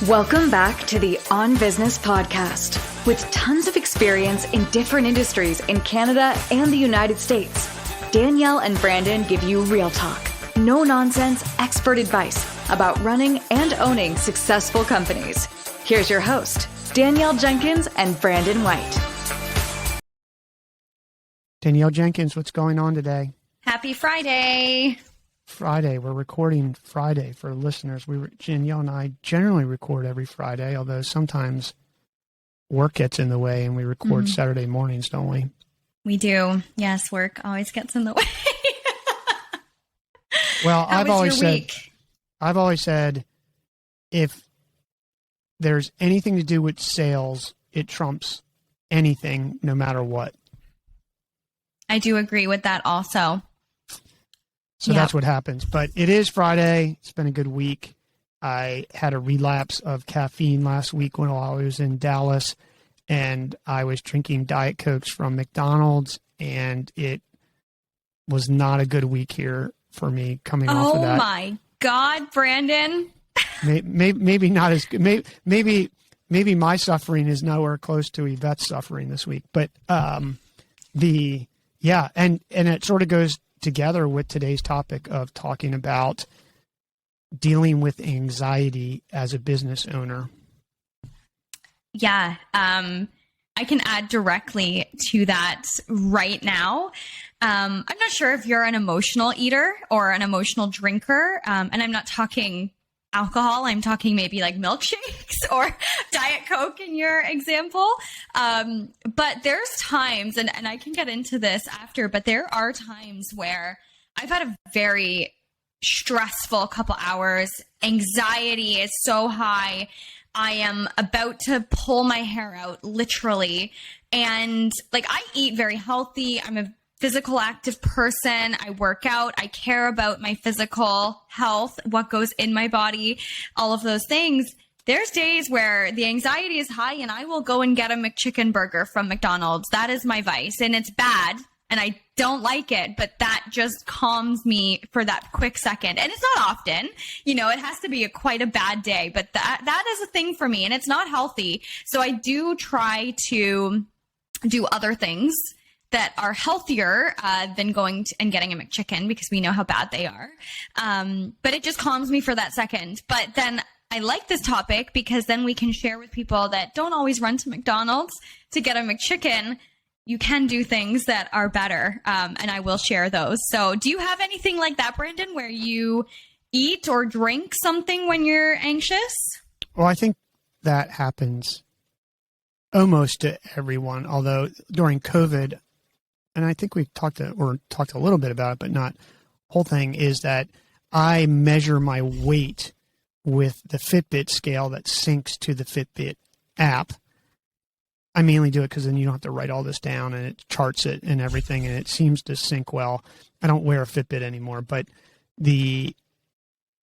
Welcome back to the On Business podcast. With tons of experience in different industries in Canada and the United States, Danielle and Brandon give you real talk, no nonsense expert advice about running and owning successful companies. Here's your host, Danielle Jenkins and Brandon White. Danielle Jenkins, what's going on today? Happy Friday. Friday. We're recording Friday for listeners. Danielle and I generally record every Friday, although sometimes work gets in the way and we record Saturday mornings, don't we? We do. Yes, work always gets in the way. Well, I've always said if there's anything to do with sales, it trumps anything, no matter what. I do agree with that also. So that's what happens. But it is Friday. It's been a good week. I had a relapse of caffeine last week when I was in Dallas, and I was drinking Diet Cokes from McDonald's, and it was not a good week here for me coming off of that. Oh my God, Brandon. Maybe not as good. Maybe my suffering is nowhere close to Yvette's suffering this week. But and it sort of goes together with today's topic of talking about dealing with anxiety as a business owner. Yeah. I can add directly to that right now. I'm not sure if you're an emotional eater or an emotional drinker. And I'm not talking alcohol. I'm talking maybe like milkshakes or Diet Coke in your example. But there's times, and I can get into this after, but there are times where I've had a very stressful couple hours. Anxiety is so high. I am about to pull my hair out, literally. And like, I eat very healthy. I'm a physical active person. I work out. I care about my physical health, what goes in my body, all of those things. There's days where the anxiety is high and I will go and get a McChicken burger from McDonald's. That is my vice, and it's bad and I don't like it, but that just calms me for that quick second. And it's not often, it has to be quite a bad day, but that is a thing for me and it's not healthy. So I do try to do other things that are healthier than going and getting a McChicken, because we know how bad they are. But it just calms me for that second. But then I like this topic because then we can share with people that don't always run to McDonald's to get a McChicken. You can do things that are better, and I will share those. So do you have anything like that, Brandon, where you eat or drink something when you're anxious? Well, I think that happens almost to everyone, although during COVID, and I think we've talked a little bit about it, but not the whole thing, is that I measure my weight with the Fitbit scale that syncs to the Fitbit app. I mainly do it because then you don't have to write all this down and it charts it and everything, and it seems to sync well. I don't wear a Fitbit anymore, but during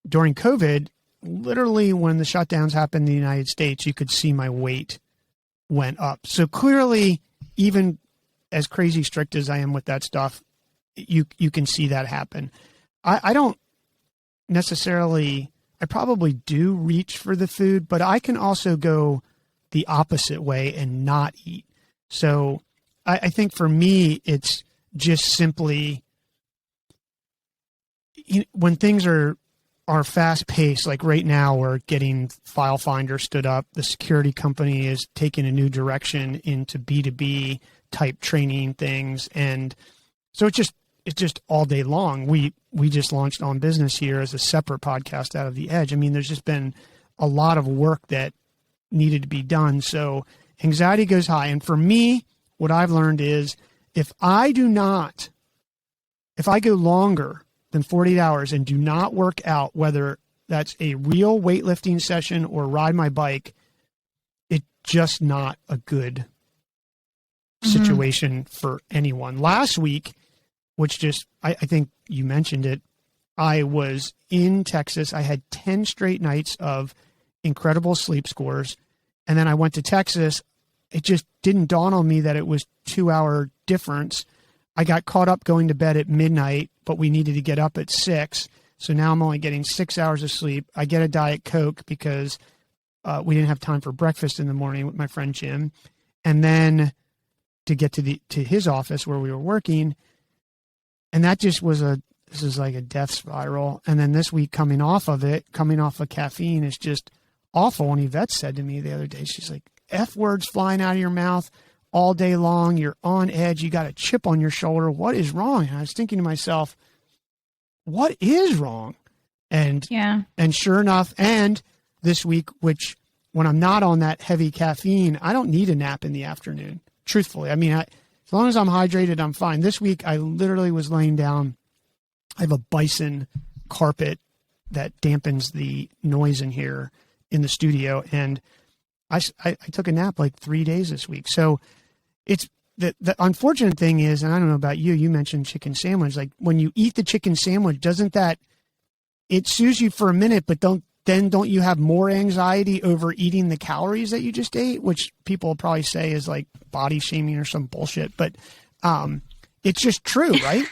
COVID, literally when the shutdowns happened in the United States, you could see my weight went up. So clearly, even as crazy strict as I am with that stuff, you can see that happen. I don't necessarily, I probably do reach for the food, but I can also go the opposite way and not eat. So I think for me, it's just simply, when things are fast paced, like right now we're getting File Finder stood up. The security company is taking a new direction into B2B type training things. And so it's just all day long. We just launched On Business here as a separate podcast out of the Edge. I mean, there's just been a lot of work that needed to be done. So anxiety goes high. And for me, what I've learned is if I go longer than 48 hours and do not work out, whether that's a real weightlifting session or ride my bike, it's just not a good situation for anyone. Last week, which I think you mentioned it, I was in Texas. I had 10 straight nights of incredible sleep scores. And then I went to Texas. It just didn't dawn on me that it was 2-hour difference. I got caught up going to bed at midnight, but we needed to get up at 6. So now I'm only getting 6 hours of sleep. I get a Diet Coke because we didn't have time for breakfast in the morning with my friend Jim. And then to get to his office where we were working. And that just was this is like a death spiral. And then this week coming off of caffeine is just awful. And Yvette said to me the other day, she's like, F words flying out of your mouth all day long. You're on edge. You got a chip on your shoulder. What is wrong? And I was thinking to myself, what is wrong? And sure enough, and this week, which when I'm not on that heavy caffeine, I don't need a nap in the afternoon. Truthfully, I mean, as long as I'm hydrated, I'm fine. This week, I literally was laying down. I have a bison carpet that dampens the noise in here in the studio, and I took a nap like 3 days this week. So it's the unfortunate thing is, and I don't know about you, you mentioned chicken sandwich. Like when you eat the chicken sandwich, doesn't that it soothes you for a minute, but don't you have more anxiety over eating the calories that you just ate, which people will probably say is like body shaming or some bullshit, but it's just true, right?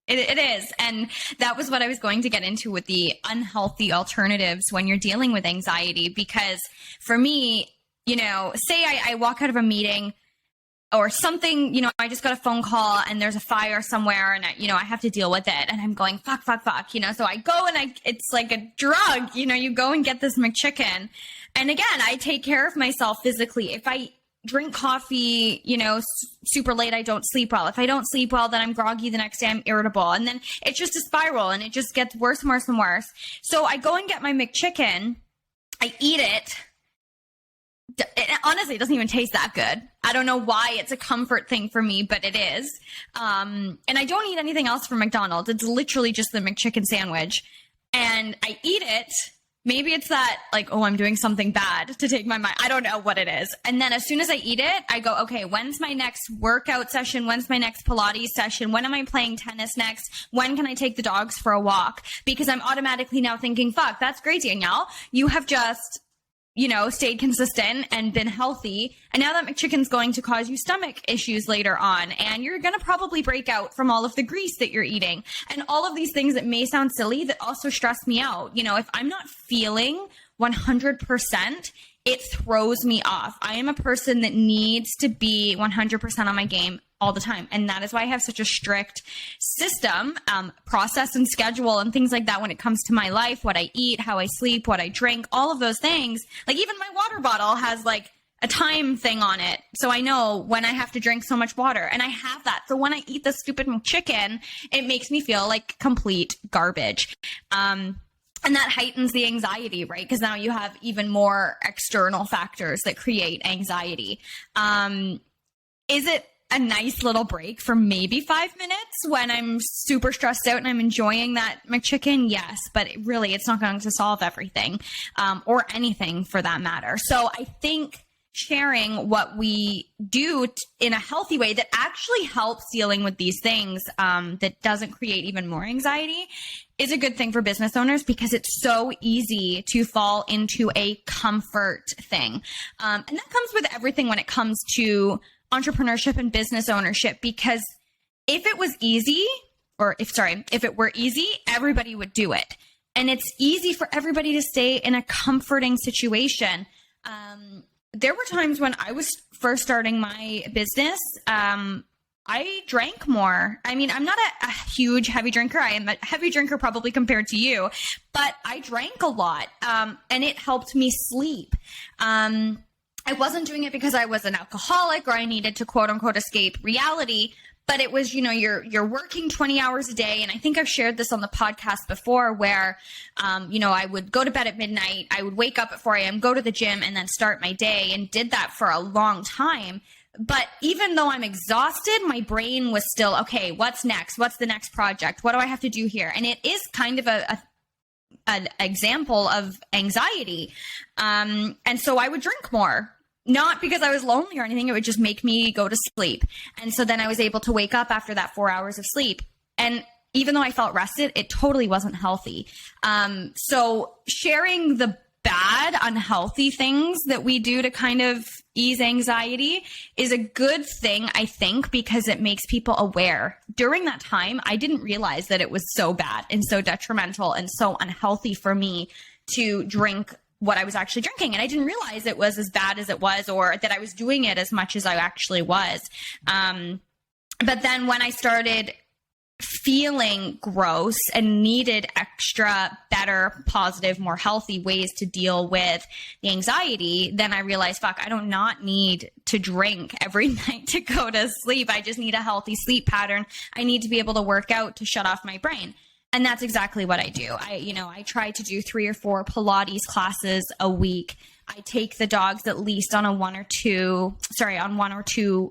It is. And that was what I was going to get into with the unhealthy alternatives when you're dealing with anxiety. Because for me, say I walk out of a meeting or something, I just got a phone call and there's a fire somewhere and I have to deal with it and I'm going, fuck. So I go and it's like a drug, you go and get this McChicken. And again, I take care of myself physically. If I drink coffee, super late, I don't sleep well. If I don't sleep well, then I'm groggy the next day, I'm irritable. And then it's just a spiral and it just gets worse and worse and worse. So I go and get my McChicken. I eat it. Honestly, it doesn't even taste that good. I don't know why. It's a comfort thing for me, but it is. And I don't eat anything else from McDonald's. It's literally just the McChicken sandwich. And I eat it. Maybe it's that like, oh, I'm doing something bad to take my mind. I don't know what it is. And then as soon as I eat it, I go, okay, when's my next workout session? When's my next Pilates session? When am I playing tennis next? When can I take the dogs for a walk? Because I'm automatically now thinking, fuck, that's great, Danielle. You have just stayed consistent and been healthy. And now that McChicken's going to cause you stomach issues later on. And you're going to probably break out from all of the grease that you're eating. And all of these things that may sound silly that also stress me out. If I'm not feeling 100%, it throws me off. I am a person that needs to be 100% on my game all the time. And that is why I have such a strict system, process and schedule and things like that when it comes to my life, what I eat, how I sleep, what I drink, all of those things. Like even my water bottle has like a time thing on it. So I know when I have to drink so much water and I have that. So when I eat the stupid McChicken, it makes me feel like complete garbage. And that heightens the anxiety, right? Because now you have even more external factors that create anxiety. Is it a nice little break for maybe 5 minutes when I'm super stressed out and I'm enjoying that McChicken? Yes, but it's not going to solve everything, or anything for that matter. So I think sharing what we do in a healthy way that actually helps dealing with these things, that doesn't create even more anxiety, is a good thing for business owners, because it's so easy to fall into a comfort thing. And that comes with everything when it comes to entrepreneurship and business ownership, because if it was easy, if it were easy, everybody would do it. And it's easy for everybody to stay in a comforting situation. There were times when I was first starting my business, I drank more. I mean, I'm not a huge heavy drinker. I am a heavy drinker probably compared to you, but I drank a lot, and it helped me sleep. I wasn't doing it because I was an alcoholic or I needed to quote unquote escape reality, but it was, you're working 20 hours a day. And I think I've shared this on the podcast before where, I would go to bed at midnight. I would wake up at 4 a.m., go to the gym and then start my day, and did that for a long time. But even though I'm exhausted, my brain was still, okay, what's next? What's the next project? What do I have to do here? And it is kind of an example of anxiety. And so I would drink more, not because I was lonely or anything. It would just make me go to sleep. And so then I was able to wake up after that 4 hours of sleep. And even though I felt rested, it totally wasn't healthy. So sharing the bad, unhealthy things that we do to kind of ease anxiety is a good thing, I think, because it makes people aware. During that time, I didn't realize that it was so bad and so detrimental and so unhealthy for me to drink what I was actually drinking. And I didn't realize it was as bad as it was, or that I was doing it as much as I actually was. But then when I started feeling gross and needed extra, better, positive, more healthy ways to deal with the anxiety, then I realized, fuck, I don't not need to drink every night to go to sleep. I just need a healthy sleep pattern. I need to be able to work out to shut off my brain. And that's exactly what I do. I try to do 3 or 4 Pilates classes a week. I take the dogs at least on one or two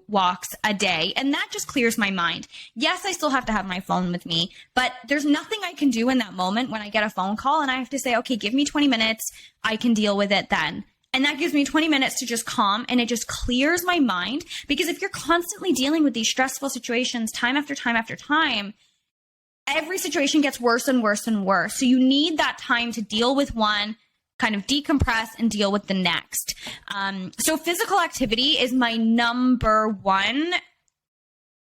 walks a day. And that just clears my mind. Yes, I still have to have my phone with me, but there's nothing I can do in that moment when I get a phone call and I have to say, okay, give me 20 minutes. I can deal with it then. And that gives me 20 minutes to just calm, and it just clears my mind. Because if you're constantly dealing with these stressful situations time after time after time, every situation gets worse and worse and worse. So you need that time to deal with one, kind of decompress, and deal with the next. So physical activity is my number one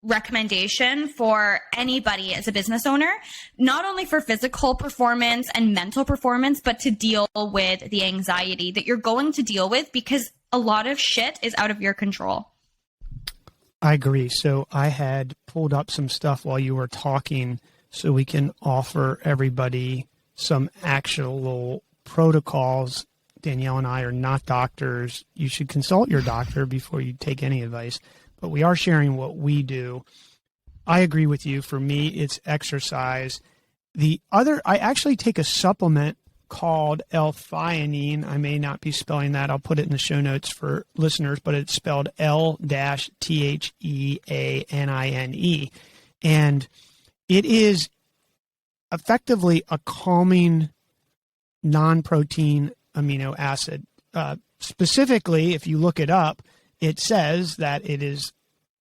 recommendation for anybody as a business owner, not only for physical performance and mental performance, but to deal with the anxiety that you're going to deal with, because a lot of shit is out of your control. I agree. So I had pulled up some stuff while you were talking so we can offer everybody some actionable protocols. Danielle and I are not doctors. You should consult your doctor before you take any advice, but we are sharing what we do. I agree with you. For me, it's exercise. I actually take a supplement called L-theanine. I may not be spelling that. I'll put it in the show notes for listeners, but it's spelled L-theanine. And it is effectively a calming non-protein amino acid. Specifically, if you look it up, it says that it is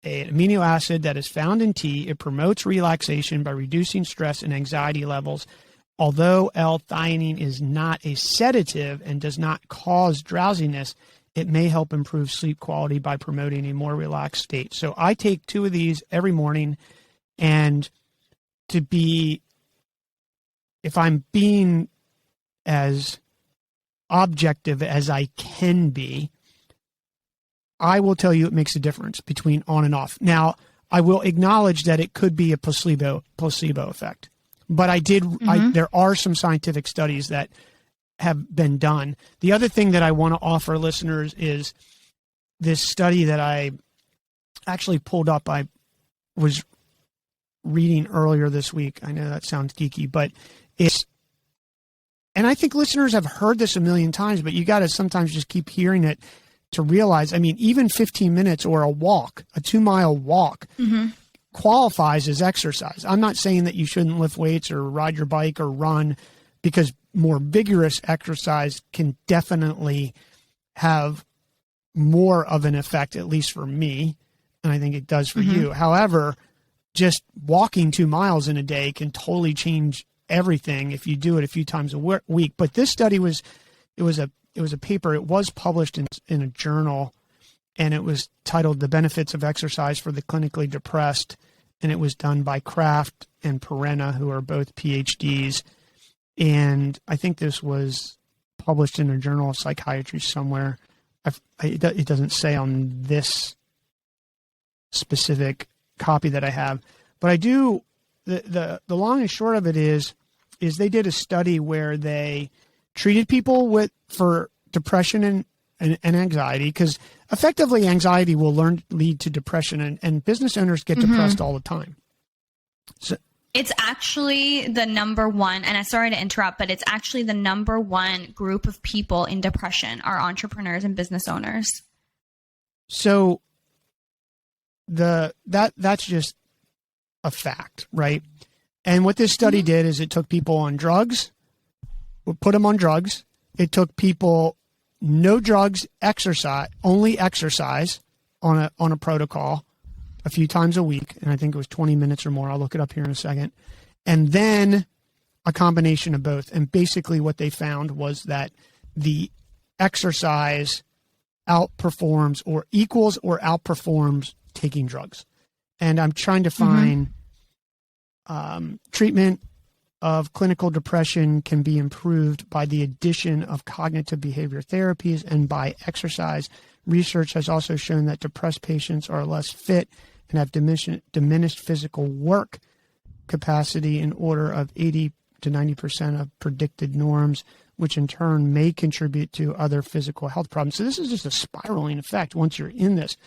an amino acid that is found in tea. It promotes relaxation by reducing stress and anxiety levels. Although L-theanine is not a sedative and does not cause drowsiness, it may help improve sleep quality by promoting a more relaxed state. So I take 2 of these every morning, and if I'm being as objective as I can be, I will tell you it makes a difference between on and off. Now, I will acknowledge that it could be a placebo effect, but there are some scientific studies that have been done. The other thing that I want to offer listeners is this study that I actually pulled up. I was reading earlier this week. I know that sounds geeky, but and I think listeners have heard this a million times, but you got to sometimes just keep hearing it to realize, even 15 minutes or a 2-mile walk qualifies as exercise. I'm not saying that you shouldn't lift weights or ride your bike or run, because more vigorous exercise can definitely have more of an effect, at least for me, and I think it does for you. However, just walking 2 miles in a day can totally change everything if you do it a few times a week. But this study was a paper. It was published in a journal, and it was titled "The Benefits of Exercise for the Clinically Depressed," and it was done by Kraft and Perena, who are both PhDs. And I think this was published in a journal of psychiatry somewhere. It doesn't say on this specific copy that I have, but I do. The long and short of it is they did a study where they treated people for depression and anxiety, because effectively anxiety will lead to depression, and business owners get depressed all the time. So it's actually the number one, and I'm sorry to interrupt, but it's actually the number one group of people in depression are entrepreneurs and business owners. So that's just a fact, right? And what this study did is it took people on drugs, put them on drugs. It took people no drugs, only exercise on a protocol a few times a week. And I think it was 20 minutes or more. I'll look it up here in a second. And then a combination of both. And basically what they found was that the exercise outperforms or equals or outperforms taking drugs. And I'm trying to find treatment of clinical depression can be improved by the addition of cognitive behavior therapies and by exercise. Research has also shown that depressed patients are less fit and have diminished physical work capacity in order of 80 to 90% of predicted norms, which in turn may contribute to other physical health problems. So this is just a spiraling effect once you're in this.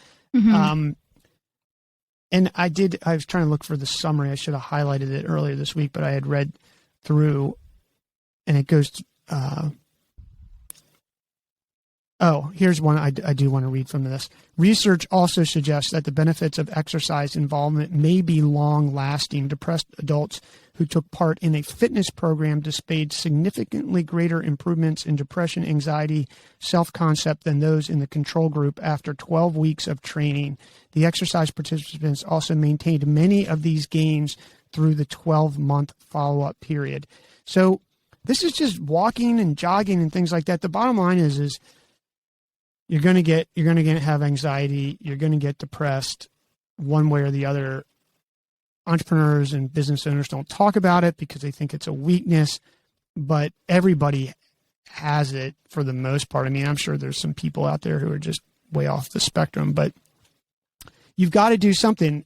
And I was trying to look for the summary. I should have highlighted it earlier this week, but I had read through, and it goes here's one I do want to read from this. Research also suggests that the benefits of exercise involvement may be long-lasting. Depressed adults who took part in a fitness program displayed significantly greater improvements in depression, anxiety, self-concept than those in the control group after 12 weeks of training. The exercise participants also maintained many of these gains through the 12-month follow-up period. So this is just walking and jogging and things like that. The bottom line is you're going to have anxiety. You're going to get depressed one way or the other. Entrepreneurs and business owners don't talk about it because they think it's a weakness, but everybody has it for the most part. I mean, I'm sure there's some people out there who are just way off the spectrum, but you've got to do something.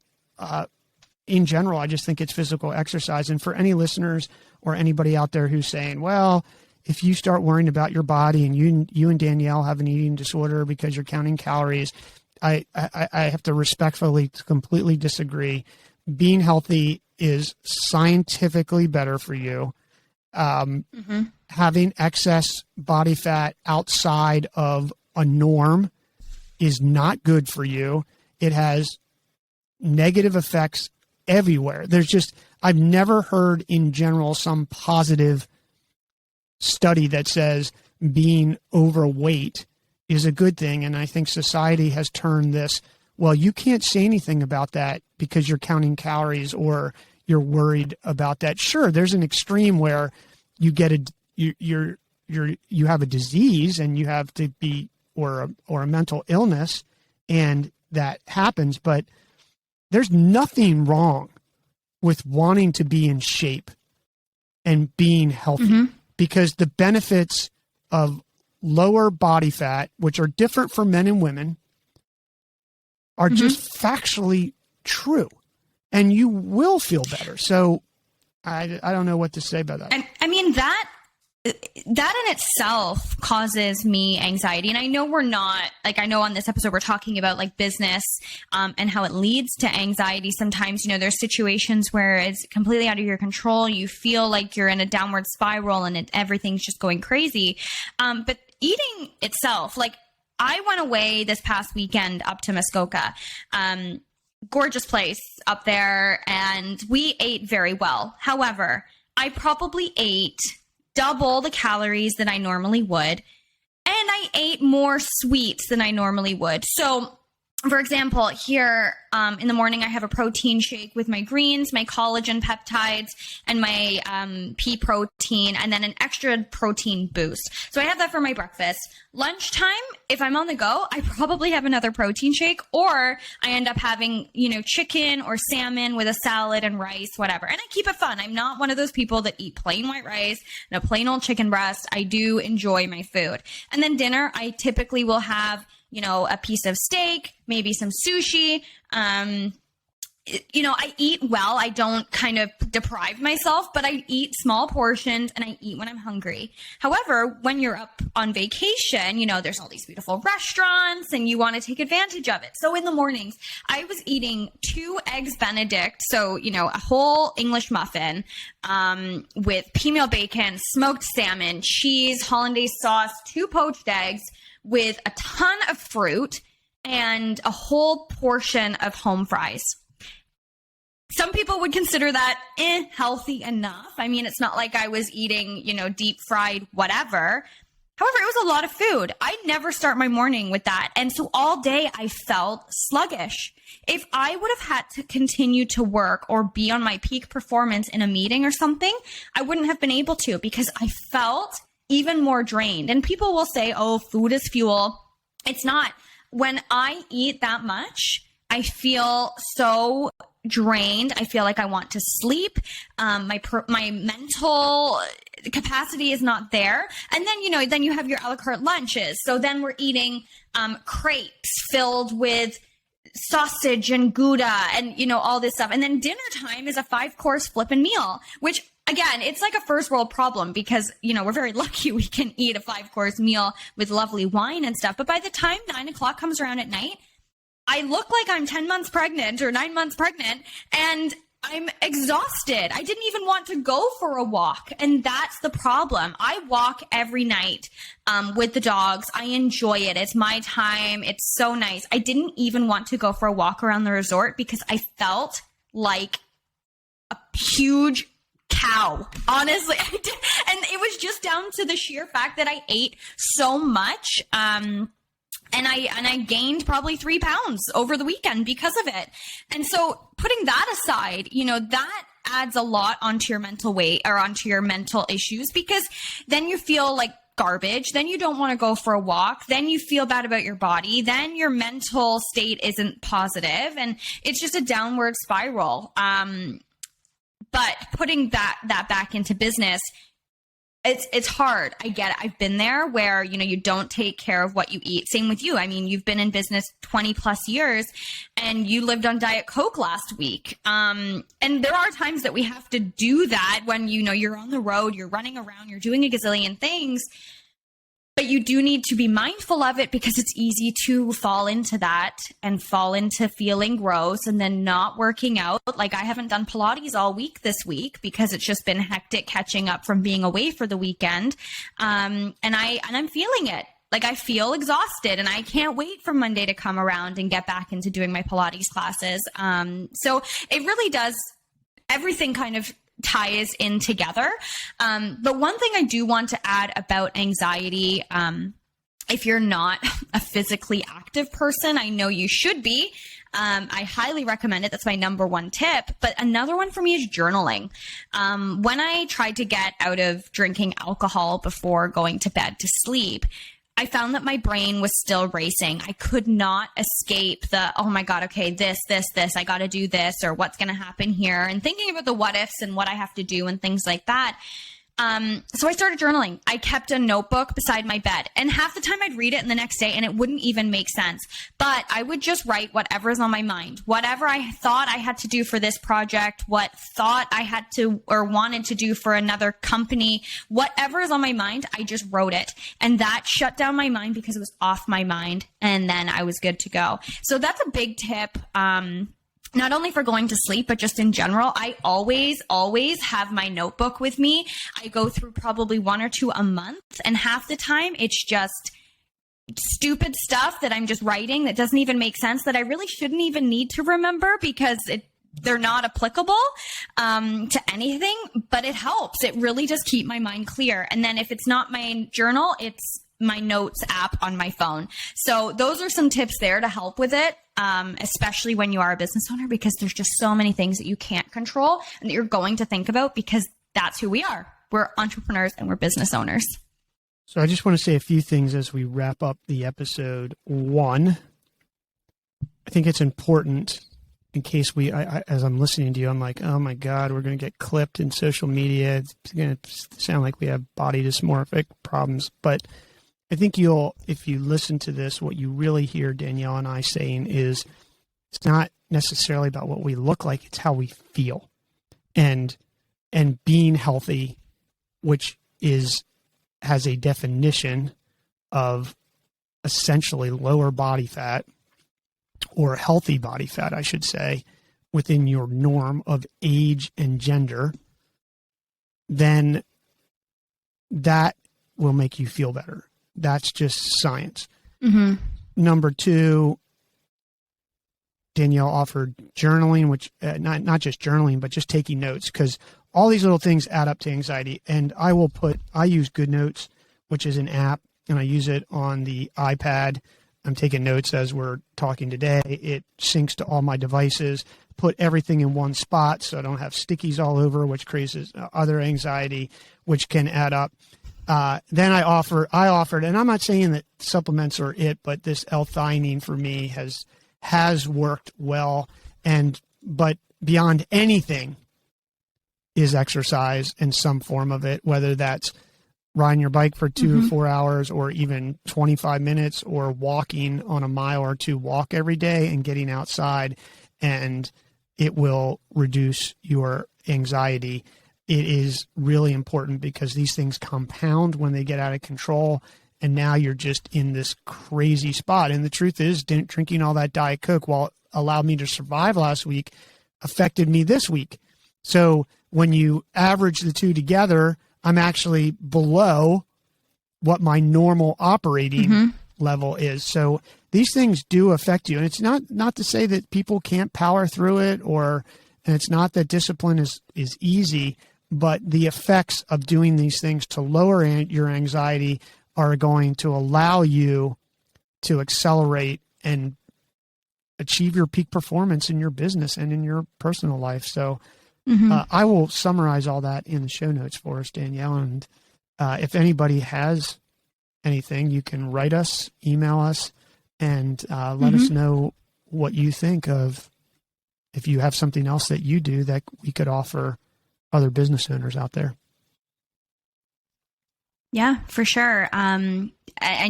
In general, I just think it's physical exercise. And for any listeners or anybody out there who's saying, well, if you start worrying about your body and you and Danielle have an eating disorder because you're counting calories, I have to respectfully completely disagree. Being healthy is scientifically better for you. Having excess body fat outside of a norm is not good for you. It has negative effects everywhere. I've never heard in general some positive study that says being overweight is a good thing. And I think society has turned this, well, you can't say anything about that because you're counting calories or you're worried about that. Sure, there's an extreme where you get you have a disease and you have to be or a mental illness, and that happens, but there's nothing wrong with wanting to be in shape and being healthy. Because the benefits of lower body fat, which are different for men and women, are just factually true. And you will feel better. So I don't know what to say about that. I mean, that in itself causes me anxiety. And I know I know on this episode we're talking about like business and how it leads to anxiety. Sometimes, there's situations where it's completely out of your control. You feel like you're in a downward spiral and everything's just going crazy. But eating itself, like I went away this past weekend up to Muskoka, gorgeous place up there, and we ate very well. However, I probably ate double the calories than I normally would, and I ate more sweets than I normally would. So, for example, here in the morning, I have a protein shake with my greens, my collagen peptides, and my pea protein, and then an extra protein boost. So I have that for my breakfast. Lunchtime, if I'm on the go, I probably have another protein shake, or I end up having, chicken or salmon with a salad and rice, whatever. And I keep it fun. I'm not one of those people that eat plain white rice and a plain old chicken breast. I do enjoy my food. And then dinner, I typically will have a piece of steak, maybe some sushi. I eat well. I don't kind of deprive myself, but I eat small portions and I eat when I'm hungry. However, when you're up on vacation, there's all these beautiful restaurants and you want to take advantage of it. So in the mornings, I was eating 2 eggs Benedict. So, a whole English muffin with peameal bacon, smoked salmon, cheese, hollandaise sauce, 2 poached eggs, with a ton of fruit and a whole portion of home fries. Some people would consider that healthy enough. I mean, it's not like I was eating, deep fried whatever. However, it was a lot of food. I never start my morning with that. And so all day I felt sluggish. If I would have had to continue to work or be on my peak performance in a meeting or something, I wouldn't have been able to because I felt even more drained. And people will say, oh, food is fuel. It's not. When I eat that much, I feel so drained. I feel like I want to sleep. My mental capacity is not there. And then, then you have your a la carte lunches. So then we're eating crepes filled with sausage and Gouda and, all this stuff. And then dinner time is a 5-course flippin' meal, which again, it's like a first world problem because, we're very lucky we can eat a 5-course meal with lovely wine and stuff. But by the time 9 o'clock comes around at night, I look like I'm 10 months pregnant or 9 months pregnant, and I'm exhausted. I didn't even want to go for a walk. And that's the problem. I walk every night with the dogs. I enjoy it. It's my time. It's so nice. I didn't even want to go for a walk around the resort because I felt like a huge cow, honestly. I did. And it was just down to the sheer fact that I ate so much. And I gained probably 3 pounds over the weekend because of it. And so putting that aside, that adds a lot onto your mental weight or onto your mental issues, because then you feel like garbage. Then you don't want to go for a walk. Then you feel bad about your body. Then your mental state isn't positive, and it's just a downward spiral. But putting that back into business, it's hard. I get it. I've been there where, you don't take care of what you eat. Same with you. I mean, you've been in business 20 plus years and you lived on Diet Coke last week. And there are times that we have to do that when, you're on the road, you're running around, you're doing a gazillion things. But you do need to be mindful of it because it's easy to fall into that and fall into feeling gross and then not working out. Like I haven't done Pilates all week this week because it's just been hectic catching up from being away for the weekend. And I'm feeling it. Like I feel exhausted and I can't wait for Monday to come around and get back into doing my Pilates classes. So it really does, everything kind of ties in together. But one thing I do want to add about anxiety, if you're not a physically active person, I know you should be. I highly recommend it. That's my number one tip. But another one for me is journaling. When I tried to get out of drinking alcohol before going to bed to sleep, I found that my brain was still racing. I could not escape the, oh my God, okay, this, I got to do this, or what's going to happen here, and thinking about the what ifs and what I have to do and things like that. So I started journaling. I kept a notebook beside my bed, and half the time I'd read it in the next day and it wouldn't even make sense. But I would just write whatever's on my mind, whatever I thought I had to do for this project, what thought I had to or wanted to do for another company, whatever is on my mind, I just wrote it. And that shut down my mind because it was off my mind. And then I was good to go. So that's a big tip. Not only for going to sleep, but just in general. I always have my notebook with me. I go through probably 1 or 2 a month, and half the time it's just stupid stuff that I'm just writing that doesn't even make sense, that I really shouldn't even need to remember because they're not applicable to anything, but it helps. It really does keep my mind clear. And then if it's not my journal, it's my notes app on my phone. So those are some tips there to help with it, especially when you are a business owner, because there's just so many things that you can't control and that you're going to think about, because that's who we are. We're entrepreneurs and we're business owners. So I just want to say a few things as we wrap up the episode. One, I think it's important in case as I'm listening to you, I'm like, oh my God, we're going to get clipped in social media. It's going to sound like we have body dysmorphic problems, but I think if you listen to this, what you really hear Danielle and I saying is it's not necessarily about what we look like, it's how we feel. And being healthy, which has a definition of essentially lower body fat, or healthy body fat, I should say, within your norm of age and gender, then that will make you feel better. That's just science. Mm-hmm. Number 2, Danielle offered journaling, which not just journaling, but just taking notes, because all these little things add up to anxiety. And I use GoodNotes, which is an app, and I use it on the iPad. I'm taking notes as we're talking today. It syncs to all my devices, put everything in one spot so I don't have stickies all over, which creates other anxiety, which can add up. Then I offered, and I'm not saying that supplements are it, but this L-theanine for me has worked well. But beyond anything is exercise in some form of it, whether that's riding your bike for 2 or 4 hours, or even 25 minutes, or walking on a mile or two walk every day and getting outside, and it will reduce your anxiety. It is really important because these things compound when they get out of control. And now you're just in this crazy spot. And the truth is, drinking all that Diet Coke, while it allowed me to survive last week, affected me this week. So when you average the two together, I'm actually below what my normal operating level is. So these things do affect you. And it's not to say that people can't power through it, and it's not that discipline is easy, but the effects of doing these things to lower your anxiety are going to allow you to accelerate and achieve your peak performance in your business and in your personal life. So I will summarize all that in the show notes for us, Danielle. And if anybody has anything, you can write us, email us, and let us know what you think of, if you have something else that you do that we could offer other business owners out there. Yeah, for sure. And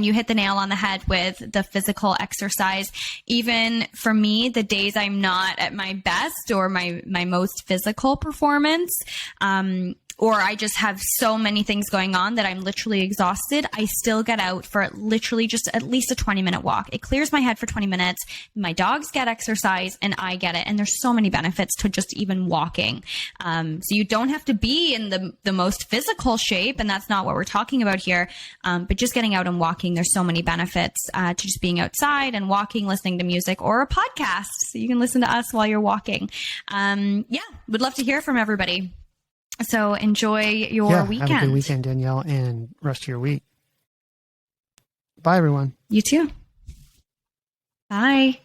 you hit the nail on the head with the physical exercise. Even for me, the days I'm not at my best or my most physical performance, or I just have so many things going on that I'm literally exhausted, I still get out for literally just at least a 20-minute walk. It clears my head for 20 minutes. My dogs get exercise and I get it. And there's so many benefits to just even walking. So you don't have to be in the most physical shape, and that's not what we're talking about here. But just getting out and walking, there's so many benefits to just being outside and walking, listening to music or a podcast. So you can listen to us while you're walking. Would love to hear from everybody. So enjoy your weekend. Have a good weekend, Danielle, and rest of your week. Bye, everyone. You too. Bye.